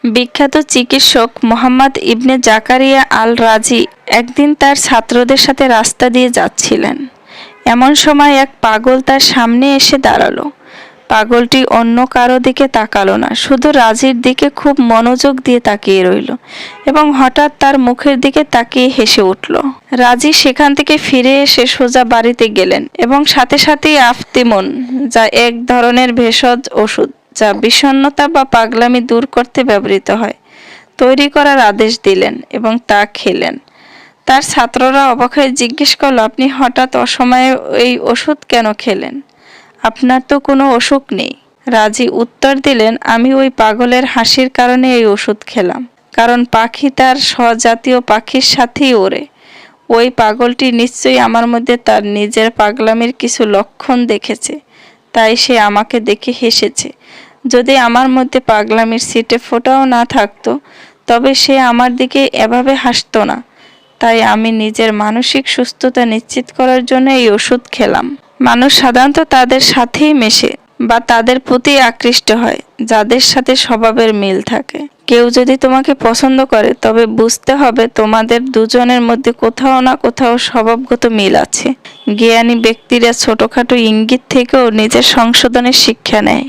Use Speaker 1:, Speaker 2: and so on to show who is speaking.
Speaker 1: বিখ্যাত চিকিৎসক মুহাম্মদ ইবনে জাকারিয়া আল রাজি একদিন তার ছাত্রদের সাথে রাস্তা দিয়ে যাচ্ছিলেন। এমন সময় এক পাগল তার সামনে এসে দাঁড়ালো। পাগলটি অন্য কারো দিকে তাকালো না, শুধু রাজির দিকে খুব মনোযোগ দিয়ে তাকিয়ে রইল এবং হঠাৎ তার মুখের দিকে তাকিয়ে হেসে উঠল। রাজি সেখান থেকে ফিরে এসে সোজা বাড়িতে গেলেন এবং সাথে সাথেই আফতিমুন, যা এক ধরনের ভেষজ ওষুধ যা বিষণ্ণতা বা পাগলামি দূর করতে ব্যবহৃত হয়, তৈরি করার আদেশ দিলেন এবং তা খেলেন। তার ছাত্ররা অবাক হয়ে জিজ্ঞেস করল, আপনি হঠাৎ অসময়ে এই ওষুধ কেন খেলেন? আপনার তো কোনো অসুখ নেই। রাজি উত্তর দিলেন, আমি ওই পাগলের হাসির কারণে এই ওষুধ খেলাম, কারণ পাখি তার স্বজাতীয় পাখির সাথেই ওড়ে। ওই পাগলটি নিশ্চয়ই আমার মধ্যে তার নিজের পাগলামির কিছু লক্ষণ দেখেছে, তাই সে আমাকে দেখে হেসেছে। যদি আমার মধ্যে পাগলামির ছিটে ফোঁটাও না থাকতো, তবে সে আমার দিকে এভাবে হাসতো না। তাই আমি নিজের মানসিক সুস্থতা নিশ্চিত করার জন্য এই ওষুধ খেলাম। মানুষ সাধারণত তাদের সাথেই মেশে বা তাদের প্রতি আকৃষ্ট হয় যাদের সাথে স্বভাবের মিল থাকে। কেউ যদি তোমাকে পছন্দ করে, তবে বুঝতে হবে তোমাদের দুজনের মধ্যে কোথাও না কোথাও স্বভাবগত মিল আছে। জ্ঞানী ব্যক্তিরা ছোটখাটো ইঙ্গিত থেকেও নিজের সংশোধনের শিক্ষা নেয়।